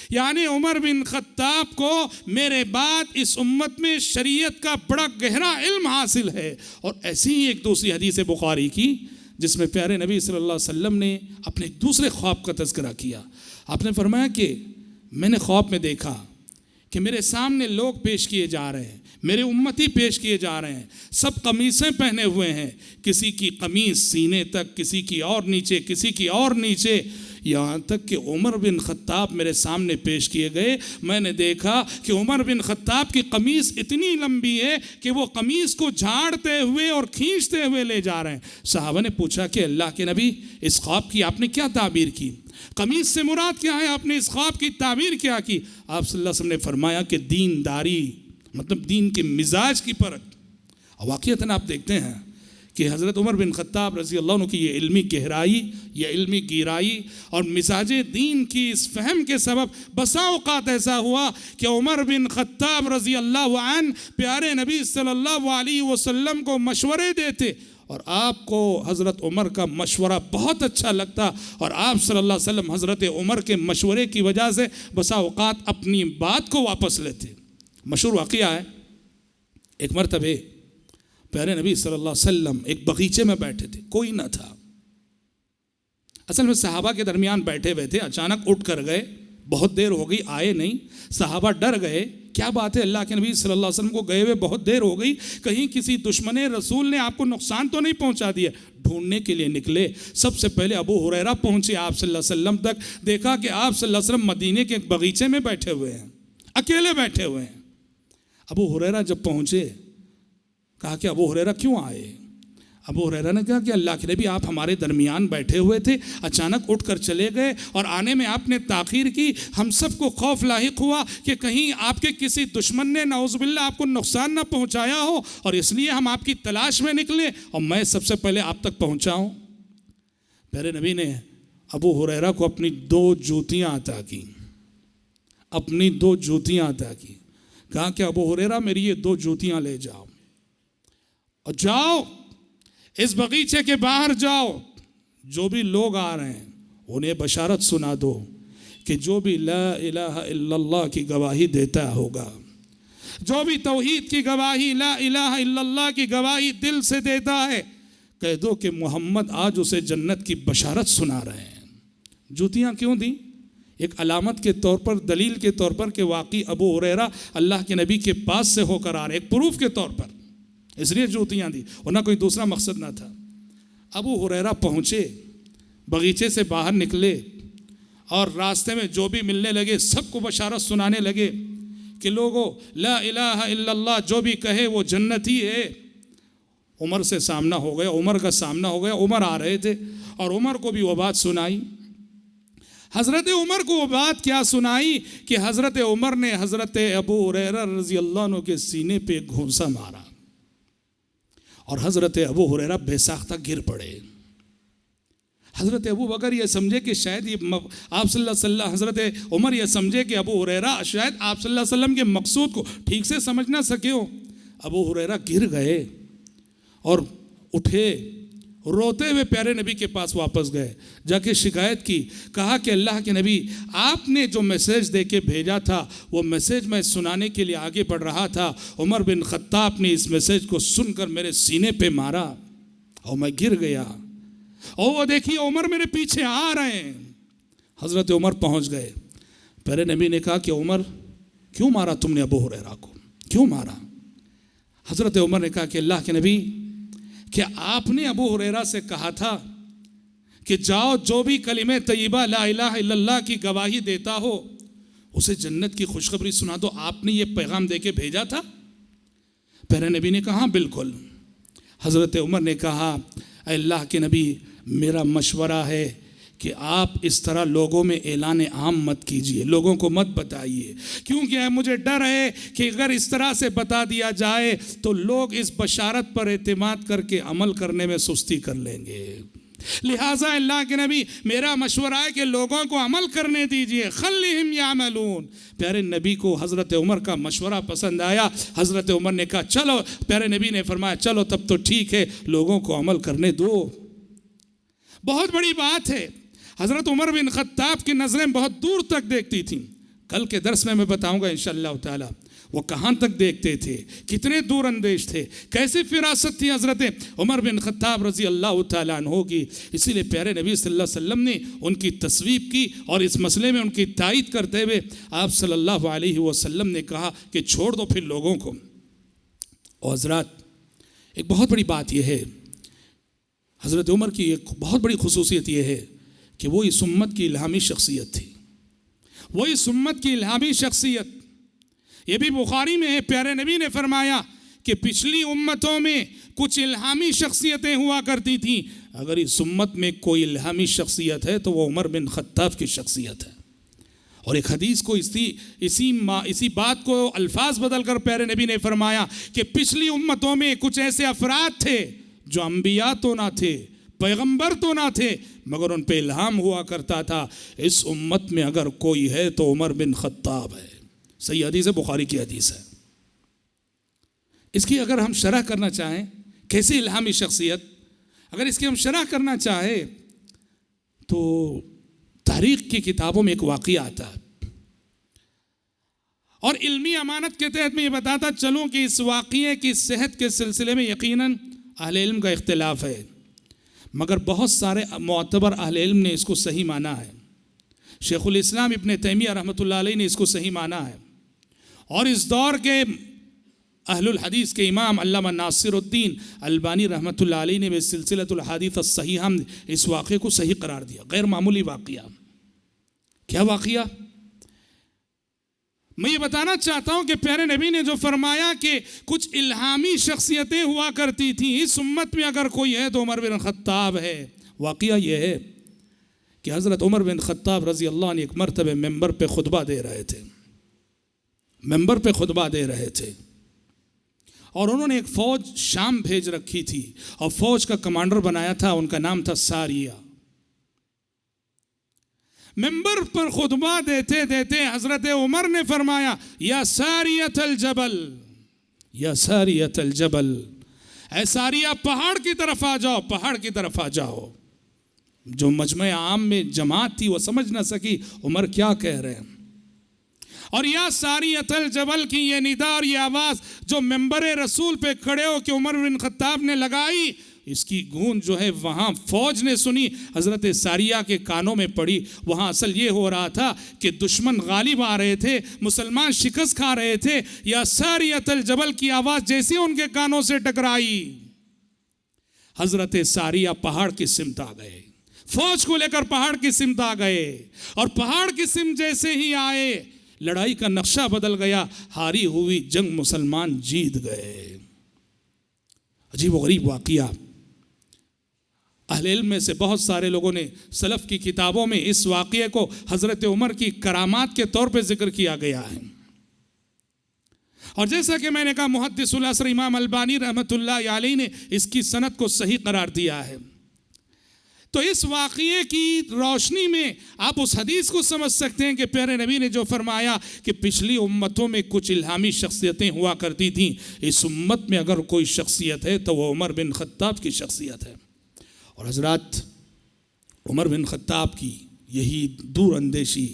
Speaker 3: یعنی عمر بن خطاب کو میرے بعد اس امت میں شریعت کا بڑا گہرا علم حاصل ہے. اور ایسی ہی ایک دوسری حدیث بخاری کی جس میں پیارے نبی صلی اللہ علیہ وسلم نے اپنے دوسرے خواب کا تذکرہ کیا. آپ نے فرمایا کہ میں نے خواب میں دیکھا کہ میرے سامنے لوگ پیش کیے جا رہے ہیں, میرے امتی پیش کیے جا رہے ہیں, سب قمیصیں پہنے ہوئے ہیں, کسی کی قمیص سینے تک, کسی کی اور نیچے, کسی کی اور نیچے, یہاں تک کہ عمر بن خطاب میرے سامنے پیش کیے گئے. میں نے دیکھا کہ عمر بن خطاب کی قمیص اتنی لمبی ہے کہ وہ قمیص کو جھاڑتے ہوئے اور کھینچتے ہوئے لے جا رہے ہیں. صحابہ نے پوچھا کہ اللہ کے نبی اس خواب کی آپ نے کیا تعبیر کی؟ قمیص سے مراد کیا ہے؟ آپ نے اس خواب کی تعبیر کیا کی؟ آپ صلی اللہ علیہ وسلم نے فرمایا کہ دینداری, مطلب دین کے مزاج کی پرکھ. اور واقعتاً آپ دیکھتے ہیں کہ حضرت عمر بن خطاب رضی اللہ عنہ کی یہ علمی گہرائی, یہ علمی گیرائی اور مزاج دین کی اس فہم کے سبب بسا اوقات ایسا ہوا کہ عمر بن خطاب رضی اللہ عنہ پیارے نبی صلی اللہ علیہ وسلم کو مشورے دیتے, اور آپ کو حضرت عمر کا مشورہ بہت اچھا لگتا, اور آپ صلی اللہ علیہ وسلم حضرت عمر کے مشورے کی وجہ سے بسا اوقات اپنی بات کو واپس لیتے. مشہور واقعہ ہے, ایک مرتبہ پیارے نبی صلی اللہ علیہ وسلم ایک باغیچے میں بیٹھے تھے, کوئی نہ تھا. اصل میں صحابہ کے درمیان بیٹھے ہوئے تھے, اچانک اٹھ کر گئے, بہت دیر ہو گئی آئے نہیں. صحابہ ڈر گئے, کیا بات ہے, اللہ کے نبی صلی اللہ علیہ وسلم کو گئے ہوئے بہت دیر ہو گئی, کہیں کسی دشمن رسول نے آپ کو نقصان تو نہیں پہنچا دیا. ڈھونڈنے کے لیے نکلے. سب سے پہلے ابو ہریرہ پہنچے آپ صلی اللہ علیہ وسلم تک. دیکھا کہ آپ صلی اللہ علیہ وسلم مدینے کے ایک باغیچے میں بیٹھے ہوئے ہیں, اکیلے بیٹھے ہوئے ہیں. ابو ہریرہ جب پہنچے کہا کہ ابو ہریرہ کیوں آئے؟ ابو ہریرہ نے کہا کہ اللہ کے نبی آپ ہمارے درمیان بیٹھے ہوئے تھے، اچانک اٹھ کر چلے گئے اور آنے میں آپ نے تاخیر کی، ہم سب کو خوف لاحق ہوا کہ کہیں آپ کے کسی دشمن نے نعوذ باللہ آپ کو نقصان نہ پہنچایا ہو، اور اس لیے ہم آپ کی تلاش میں نکلے اور میں سب سے پہلے آپ تک پہنچا ہوں۔ پیارے نبی نے ابو ہریرہ کو اپنی 2 جوتیاں عطا کی، اپنی 2 جوتیاں عطا کی، کہا کہ ابو ہریرہ میری یہ 2 جوتیاں لے جاؤ اور جاؤ اس باغیچے کے باہر جاؤ، جو بھی لوگ آ رہے ہیں انہیں بشارت سنا دو کہ جو بھی لا الہ الا اللہ کی گواہی دیتا ہوگا، جو بھی توحید کی گواہی، لا الہ الا اللہ کی گواہی دل سے دیتا ہے، کہہ دو کہ محمد آج اسے جنت کی بشارت سنا رہے ہیں۔ جوتیاں کیوں دیں؟ ایک علامت کے طور پر، دلیل کے طور پر کہ واقعی ابو ہریرہ اللہ کے نبی کے پاس سے ہو کر آ رہے، ایک پروف کے طور پر، اس لیے جوتیاں دی، ورنہ کوئی دوسرا مقصد نہ تھا۔ ابو ہریرہ پہنچے، باغیچے سے باہر نکلے اور راستے میں جو بھی ملنے لگے سب کو بشارت سنانے لگے کہ لوگوں لا الہ الا اللہ جو بھی کہے وہ جنتی ہے۔ عمر سے سامنا ہو گیا، عمر کا سامنا ہو گیا، عمر آ رہے تھے اور عمر کو بھی وہ بات سنائی۔ حضرت عمر کو وہ بات کیا سنائی کہ حضرت عمر نے حضرت ابو ہریرہ رضی اللہ عنہ کے سینے پہ گھونسا مارا اور حضرت ابو ہریرہ بے ساختہ گر پڑے۔ حضرت ابو بکر یہ سمجھے کہ شاید آپ صلی اللہ علیہ وسلم، حضرت عمر یہ سمجھے کہ ابو ہریرہ شاید آپ صلی اللہ علیہ وسلم کے مقصود کو ٹھیک سے سمجھ نہ سکے ہو۔ ابو ہریرہ گر گئے اور اٹھے، روتے ہوئے پیارے نبی کے پاس واپس گئے، جا کے شکایت کی، کہا کہ اللہ کے نبی آپ نے جو میسیج دے کے بھیجا تھا وہ میسیج میں سنانے کے لیے آگے بڑھ رہا تھا، عمر بن خطاب نے اس میسیج کو سن کر میرے سینے پہ مارا اور میں گر گیا، اور وہ دیکھیے عمر میرے پیچھے آ رہے ہیں۔ حضرت عمر پہنچ گئے، پیارے نبی نے کہا کہ عمر کیوں مارا تم نے ابو ہریرہ کو، کیوں مارا؟ حضرت عمر نے کہا کہ اللہ کے نبی کہ آپ نے ابو ہریرہ سے کہا تھا کہ جاؤ جو بھی کلمہ طیبہ لا الہ الا اللہ کی گواہی دیتا ہو اسے جنت کی خوشخبری سنا دو، آپ نے یہ پیغام دے کے بھیجا تھا؟ پیارے نبی نے کہا ہاں بالکل۔ حضرت عمر نے کہا اے اللہ کے نبی میرا مشورہ ہے کہ آپ اس طرح لوگوں میں اعلان عام مت کیجئے، لوگوں کو مت بتائیے، کیونکہ مجھے ڈر ہے کہ اگر اس طرح سے بتا دیا جائے تو لوگ اس بشارت پر اعتماد کر کے عمل کرنے میں سستی کر لیں گے، لہٰذا اللہ کے نبی میرا مشورہ ہے کہ لوگوں کو عمل کرنے دیجئے، خلہم یعملون۔ پیارے نبی کو حضرت عمر کا مشورہ پسند آیا، حضرت عمر نے کہا چلو، پیارے نبی نے فرمایا چلو تب تو ٹھیک ہے، لوگوں کو عمل کرنے دو۔ بہت بڑی بات ہے، حضرت عمر بن خطاب کی نظریں بہت دور تک دیکھتی تھیں، کل کے درس میں بتاؤں گا انشاءاللہ تعالی وہ کہاں تک دیکھتے تھے، کتنے دور اندیش تھے، کیسی فراست تھی حضرت عمر بن خطاب رضی اللہ تعالیٰ عنہ کی۔ اسی لیے پیارے نبی صلی اللہ علیہ وسلم نے ان کی تصویب کی اور اس مسئلے میں ان کی تائید کرتے ہوئے آپ صلی اللہ علیہ وسلم نے کہا کہ چھوڑ دو پھر لوگوں کو۔ اور حضرات ایک بہت بڑی بات یہ ہے، حضرت عمر کی ایک بہت بڑی خصوصیت یہ ہے کہ وہ اس امت کی الہامی شخصیت تھی، وہ اس امت کی الہامی شخصیت، یہ بھی بخاری میں ہے، پیارے نبی نے فرمایا کہ پچھلی امتوں میں کچھ الہامی شخصیتیں ہوا کرتی تھیں، اگر اس امت میں کوئی الہامی شخصیت ہے تو وہ عمر بن خطاب کی شخصیت ہے۔ اور ایک حدیث کو اسی بات کو الفاظ بدل کر پیارے نبی نے فرمایا کہ پچھلی امتوں میں کچھ ایسے افراد تھے جو انبیاء تو نہ تھے، پیغمبر تو نہ تھے، مگر ان پہ الہام ہوا کرتا تھا، اس امت میں اگر کوئی ہے تو عمر بن خطاب ہے۔ صحیح حدیث ہے، بخاری کی حدیث ہے۔ اس کی اگر ہم شرح کرنا چاہیں، کیسی الہامی شخصیت، اگر اس کی ہم شرح کرنا چاہیں تو تاریخ کی کتابوں میں ایک واقعہ آتا ہے، اور علمی امانت کے تحت میں یہ بتاتا چلوں کہ اس واقعے کی صحت کے سلسلے میں یقیناً اہل علم کا اختلاف ہے، مگر بہت سارے معتبر اہل علم نے اس کو صحیح مانا ہے۔ شیخ الاسلام ابن تیمیہ رحمۃ اللہ علیہ نے اس کو صحیح مانا ہے، اور اس دور کے اہل الحدیث کے امام علامہ ناصر الدین البانی رحمۃ اللہ علیہ نے بھی سلسلۃ الحدیث الصحیحہ اس واقعے کو صحیح قرار دیا۔ غیر معمولی واقعہ، کیا واقعہ؟ میں یہ بتانا چاہتا ہوں کہ پیارے نبی نے جو فرمایا کہ کچھ الہامی شخصیتیں ہوا کرتی تھیں، اس امت میں اگر کوئی ہے تو عمر بن خطاب ہے۔ واقعہ یہ ہے کہ حضرت عمر بن خطاب رضی اللہ عنہ ایک مرتبہ ممبر پہ خطبہ دے رہے تھے، اور انہوں نے ایک فوج شام بھیج رکھی تھی اور فوج کا کمانڈر بنایا تھا، ان کا نام تھا ساریہ۔ ممبر پر خطبہ دیتے دیتے حضرت عمر نے فرمایا یا ساریۃ الجبل، یا ساریۃ الجبل، اے ساریہ پہاڑ کی طرف آ جاؤ، پہاڑ کی طرف آ جاؤ۔ جو مجمع عام میں جماعت تھی وہ سمجھ نہ سکی عمر کیا کہہ رہے ہیں، اور یا ساریۃ الجبل کی یہ ندا اور یہ آواز جو ممبر رسول پہ کھڑے ہو کہ عمر بن خطاب نے لگائی، اس کی گونج جو ہے وہاں فوج نے سنی، حضرت ساریہ کے کانوں میں پڑی۔ وہاں اصل یہ ہو رہا تھا کہ دشمن غالب آ رہے تھے، مسلمان شکست کھا رہے تھے۔ یا ساریۃ الجبل کی آواز جیسے ان کے کانوں سے ٹکرائی، حضرت ساریہ پہاڑ کی سمت آ گئے، فوج کو لے کر پہاڑ کی سمت آ گئے، اور پہاڑ کی سمت جیسے ہی آئے لڑائی کا نقشہ بدل گیا، ہاری ہوئی جنگ مسلمان جیت گئے۔ عجیب و غریب واقعہ۔ اہل علم میں سے بہت سارے لوگوں نے سلف کی کتابوں میں اس واقعے کو حضرت عمر کی کرامات کے طور پہ ذکر کیا گیا ہے، اور جیسا کہ میں نے کہا محدث العصر امام البانی رحمۃ اللہ علیہ نے اس کی سند کو صحیح قرار دیا ہے۔ تو اس واقعے کی روشنی میں آپ اس حدیث کو سمجھ سکتے ہیں کہ پیارے نبی نے جو فرمایا کہ پچھلی امتوں میں کچھ الہامی شخصیتیں ہوا کرتی تھیں، اس امت میں اگر کوئی شخصیت ہے تو وہ عمر بن خطاب کی شخصیت ہے۔ اور حضرات عمر بن خطاب کی یہی دور اندیشی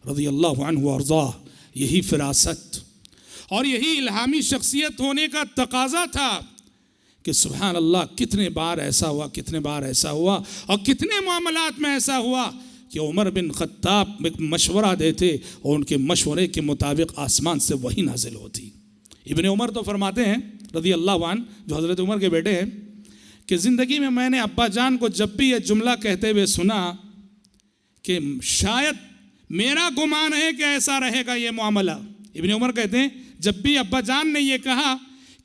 Speaker 3: رضی اللہ عنہ وارضاہ، یہی فراست اور یہی الہامی شخصیت ہونے کا تقاضا تھا کہ سبحان اللہ کتنے بار ایسا ہوا اور کتنے معاملات میں ایسا ہوا کہ عمر بن خطاب ایک مشورہ دیتے اور ان کے مشورے کے مطابق آسمان سے وحی نازل ہوتی۔ ابن عمر تو فرماتے ہیں رضی اللہ عنہ، جو حضرت عمر کے بیٹے ہیں، کہ زندگی میں نے ابا جان کو جب بھی یہ جملہ کہتے ہوئے سنا کہ شاید میرا گمان ہے کہ ایسا رہے گا یہ معاملہ۔ ابن عمر کہتے ہیں جب بھی ابا جان نے یہ کہا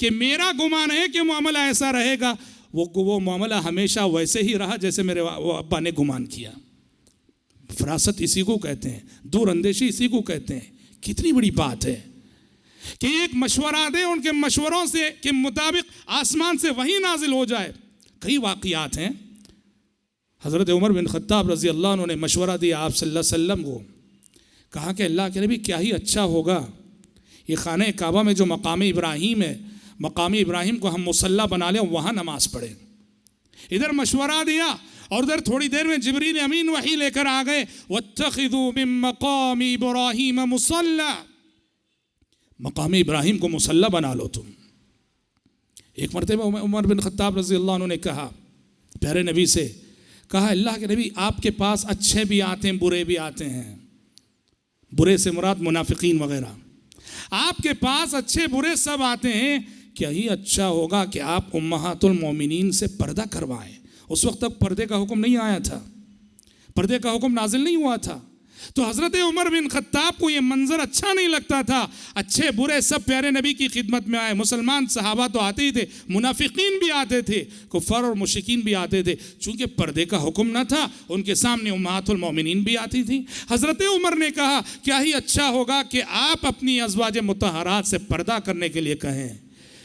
Speaker 3: کہ میرا گمان ہے کہ معاملہ ایسا رہے گا، وہ معاملہ ہمیشہ ویسے ہی رہا جیسے میرے ابا نے گمان کیا۔ فراست اسی کو کہتے ہیں، دور اندیشی اسی کو کہتے ہیں۔ کتنی بڑی بات ہے کہ ایک مشورہ دے، ان کے مشوروں سے کے مطابق آسمان سے وحی نازل ہو جائے۔ کئی واقعات ہیں۔ حضرت عمر بن خطاب رضی اللہ عنہ نے مشورہ دیا آپ صلی اللہ علیہ وسلم کو، کہا کہ اللہ کے نبی کیا ہی اچھا ہوگا یہ خانہ کعبہ میں جو مقام ابراہیم ہے، مقام ابراہیم کو ہم مصلی بنا لیں، وہاں نماز پڑھیں۔ ادھر مشورہ دیا اور ادھر تھوڑی دیر میں جبریل امین وحی لے کر آ گئے، وَاتَّخِذُوا مِن مَقَامِ إِبْرَاهِيمَ مُصَلَّى، مقام ابراہیم کو مصلی بنا لو تم۔ ایک مرتبہ عمر بن خطاب رضی اللہ عنہ نے کہا پیارے نبی سے، کہا اللہ کے نبی آپ کے پاس اچھے بھی آتے ہیں برے بھی آتے ہیں، برے سے مراد منافقین وغیرہ، آپ کے پاس اچھے برے سب آتے ہیں، کیا ہی اچھا ہوگا کہ آپ امہات المومنین سے پردہ کروائیں۔ اس وقت تک پردے کا حکم نہیں آیا تھا، پردے کا حکم نازل نہیں ہوا تھا۔ تو حضرت عمر بن خطاب کو یہ منظر اچھا نہیں لگتا تھا، اچھے برے سب پیارے نبی کی خدمت میں آئے۔ مسلمان صحابہ تو آتے ہی تھے، منافقین بھی آتے تھے، کفار اور مشرکین بھی آتے تھے، چونکہ پردے کا حکم نہ تھا ان کے سامنے امہات المومنین بھی آتی تھیں۔ حضرت عمر نے کہا کیا ہی اچھا ہوگا کہ آپ اپنی ازواج مطہرات سے پردہ کرنے کے لیے کہیں۔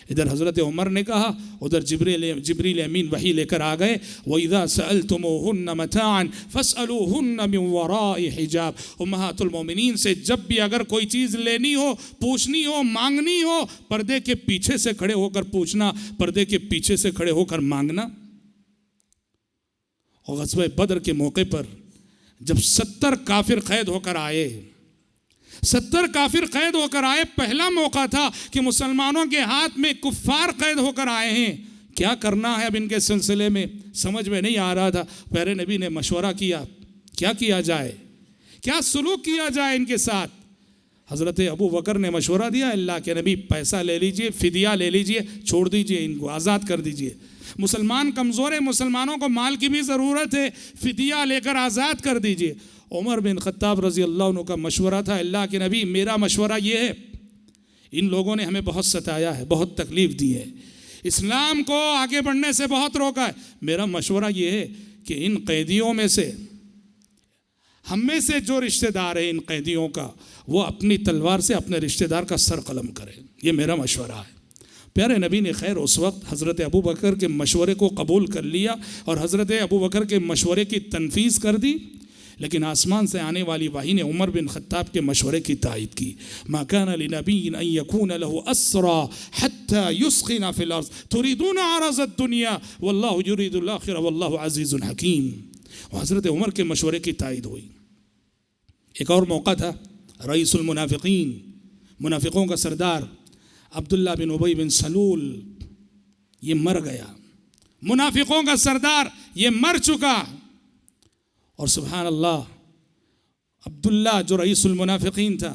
Speaker 3: ادھر حضرت عمر نے کہا، ادھر جبریل امین وحی لے کر آ گئے، وَإِذَا سَأَلْتُمُوهُنَّ مَتَاعًا فَاسْأَلُوهُنَّ مِن وَرَاءِ حِجَابٍ، امہات المومنین سے جب بھی اگر کوئی چیز لینی ہو، پوچھنی ہو، مانگنی ہو، پردے کے پیچھے سے کھڑے ہو کر پوچھنا، پردے کے پیچھے سے کھڑے ہو کر مانگنا۔ اور غزوہ بدر کے موقع پر جب 70 کافر قید ہو کر آئے، 70 کافر قید ہو کر آئے، پہلا موقع تھا کہ مسلمانوں کے ہاتھ میں کفار قید ہو کر آئے ہیں، کیا کرنا ہے اب ان کے سلسلے میں سمجھ میں نہیں آ رہا تھا۔ پیارے نبی نے مشورہ کیا کیا کیا جائے، کیا سلوک کیا جائے ان کے ساتھ۔ حضرت ابو بکر نے مشورہ دیا، اللہ کے نبی پیسہ لے لیجئے، فدیہ لے لیجئے، چھوڑ دیجئے، ان کو آزاد کر دیجئے، مسلمان کمزور ہیں، مسلمانوں کو مال کی بھی ضرورت ہے، فدیہ لے کر آزاد کر دیجئے۔ عمر بن خطاب رضی اللہ عنہ کا مشورہ تھا، اللہ کے نبی میرا مشورہ یہ ہے، ان لوگوں نے ہمیں بہت ستایا ہے، بہت تکلیف دی ہے، اسلام کو آگے بڑھنے سے بہت روکا ہے، میرا مشورہ یہ ہے کہ ان قیدیوں میں سے، ہم میں سے جو رشتہ دار ہے ان قیدیوں کا، وہ اپنی تلوار سے اپنے رشتہ دار کا سر قلم کرے، یہ میرا مشورہ ہے۔ پیارے نبی نے خیر اس وقت حضرت ابو بکر کے مشورے کو قبول کر لیا اور حضرت ابو بکر کے مشورے کی تنفیذ کر دی، لیکن آسمان سے آنے والی وحی نے عمر بن خطاب کے مشورے کی تائید کی۔ ما كان لنبي ان يكون له اسرى حتى يسخن في الارض تريدون عرض الدنيا والله يريد الاخره والله عزيز حكيم۔ حضرت عمر کے مشورے کی تائید ہوئی۔ ایک اور موقع تھا، رئیس المنافقین، منافقوں کا سردار عبداللہ بن ابی بن سلول یہ مر گیا، منافقوں کا سردار یہ مر چکا، اور سبحان اللہ عبداللہ جو رئیس المنافقین تھا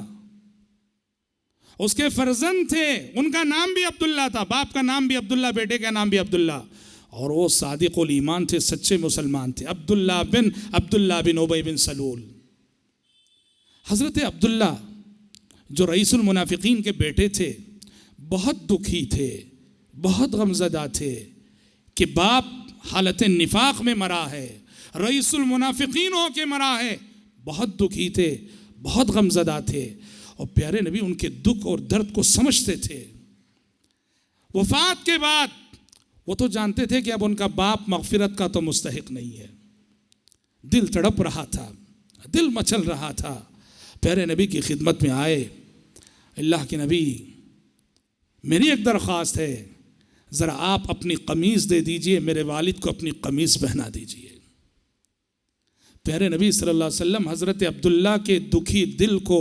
Speaker 3: اس کے فرزند تھے، ان کا نام بھی عبداللہ تھا، باپ کا نام بھی عبداللہ، بیٹے کا نام بھی عبداللہ، اور وہ صادق الایمان تھے، سچے مسلمان تھے، عبداللہ بن ابی بن سلول۔ حضرت عبداللہ جو رئیس المنافقین کے بیٹے تھے بہت دکھی تھے، بہت غمزدہ تھے کہ باپ حالت نفاق میں مرا ہے، رئیس المنافقین ہو کے مرا ہے، بہت دکھی تھے، بہت غمزدہ تھے، اور پیارے نبی ان کے دکھ اور درد کو سمجھتے تھے۔ وفات کے بعد وہ تو جانتے تھے کہ اب ان کا باپ مغفرت کا تو مستحق نہیں ہے، دل تڑپ رہا تھا، دل مچل رہا تھا، پیارے نبی کی خدمت میں آئے، اللہ کے نبی میری ایک درخواست ہے، ذرا آپ اپنی قمیض دے دیجئے، میرے والد کو اپنی قمیض پہنا دیجئے۔ پیارے نبی صلی اللہ علیہ وسلم حضرت عبداللہ کے دکھی دل کو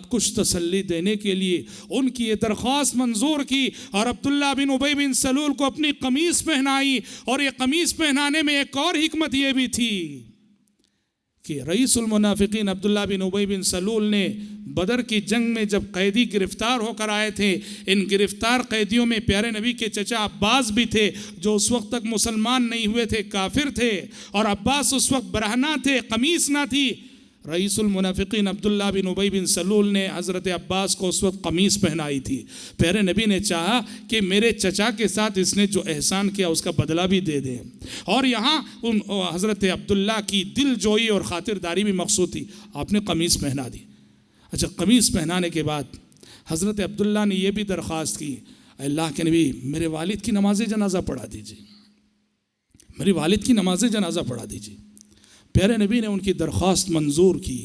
Speaker 3: کچھ تسلی دینے کے لیے ان کی یہ درخواست منظور کی، اور عبداللہ بن ابی بن سلول کو اپنی قمیض پہنائی، اور یہ قمیض پہنانے میں ایک اور حکمت یہ بھی تھی کہ رئیس المنافقین عبداللہ بن ابی بن سلول نے بدر کی جنگ میں جب قیدی گرفتار ہو کر آئے تھے، ان گرفتار قیدیوں میں پیارے نبی کے چچا عباس بھی تھے، جو اس وقت تک مسلمان نہیں ہوئے تھے، کافر تھے، اور عباس اس وقت برہنہ تھے، قمیص نہ تھی۔ رئیس المنافقین عبداللہ بن ابی بن سلول نے حضرت عباس کو اس وقت قمیص پہنائی تھی۔ پیارے نبی نے چاہا کہ میرے چچا کے ساتھ اس نے جو احسان کیا اس کا بدلہ بھی دے دیں، اور یہاں حضرت عبداللہ کی دل جوئی اور خاطرداری بھی مقصود تھی، آپ نے قمیص پہنا دی۔ اچھا، قمیص پہنانے کے بعد حضرت عبداللہ نے یہ بھی درخواست کی، اللہ کے نبی میرے والد کی نماز جنازہ پڑھا دیجیے، میرے والد کی نماز جنازہ پڑھا دیجیے۔ پیارے نبی نے ان کی درخواست منظور کی،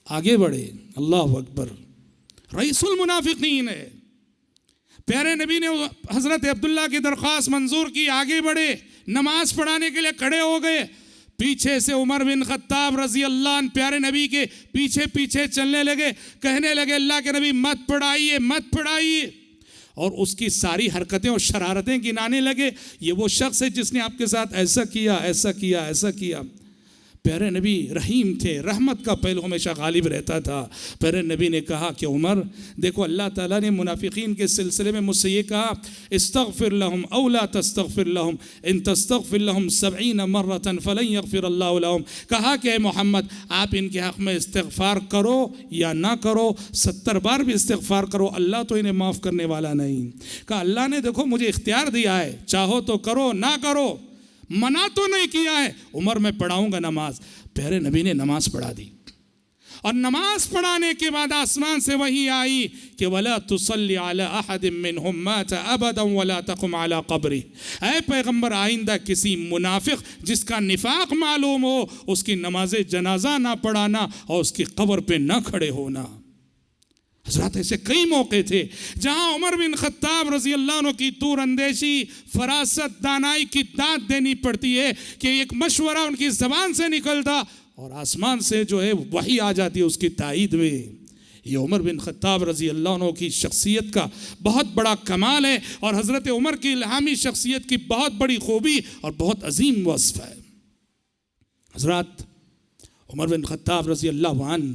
Speaker 3: آگے بڑھے، اللہ اکبر، رئیس المنافقین ہے، پیارے نبی نے حضرت عبداللہ کی درخواست منظور کی، آگے بڑھے، نماز پڑھانے کے لیے کھڑے ہو گئے، پیچھے سے عمر بن خطاب رضی اللہ عنہ پیارے نبی کے پیچھے پیچھے چلنے لگے، کہنے لگے اللہ کے نبی مت پڑھائیے، مت پڑھائیے، اور اس کی ساری حرکتیں اور شرارتیں گنانے لگے، یہ وہ شخص ہے جس نے آپ کے ساتھ ایسا کیا، ایسا کیا، ایسا کیا۔ پیارے نبی رحیم تھے، رحمت کا پہلو ہمیشہ غالب رہتا تھا۔ پیارے نبی نے کہا کہ عمر دیکھو، اللہ تعالیٰ نے منافقین کے سلسلے میں مجھ سے یہ کہا، استغفر لهم او لا تستغفر لهم ان تستغفر لهم 70 مرة فلن يغفر الله لهم، کہا کہ اے محمد آپ ان کے حق میں استغفار کرو یا نہ کرو، 70 بار بھی استغفار کرو، اللہ تو انہیں معاف کرنے والا نہیں۔ کہا اللہ نے دیکھو مجھے اختیار دیا ہے، چاہو تو کرو، نہ کرو، منع تو نہیں کیا ہے، عمر میں پڑھاؤں گا نماز۔ پیارے نبی نے نماز پڑھا دی، اور نماز پڑھانے کے بعد آسمان سے وحی آئی کہ وَلَا تُصَلِّ عَلَىٰ أَحَدٍ مِّنْهُمْ مَاتَ أَبَدًا وَلَا تَقُمْ عَلَىٰ قَبْرِهِ، اے پیغمبر آئندہ کسی منافق جس کا نفاق معلوم ہو اس کی نماز جنازہ نہ پڑھانا اور اس کی قبر پہ نہ کھڑے ہونا۔ حضرات ایسے کئی موقع تھے جہاں عمر بن خطاب رضی اللہ عنہ کی دور اندیشی، فراست، دانائی کی داد دینی پڑتی ہے کہ ایک مشورہ ان کی زبان سے نکلتا اور آسمان سے جو ہے وحی آ جاتی ہے اس کی تائید میں۔ یہ عمر بن خطاب رضی اللہ عنہ کی شخصیت کا بہت بڑا کمال ہے، اور حضرت عمر کی الہامی شخصیت کی بہت بڑی خوبی اور بہت عظیم وصف ہے۔ حضرات عمر بن خطاب رضی اللہ عنہ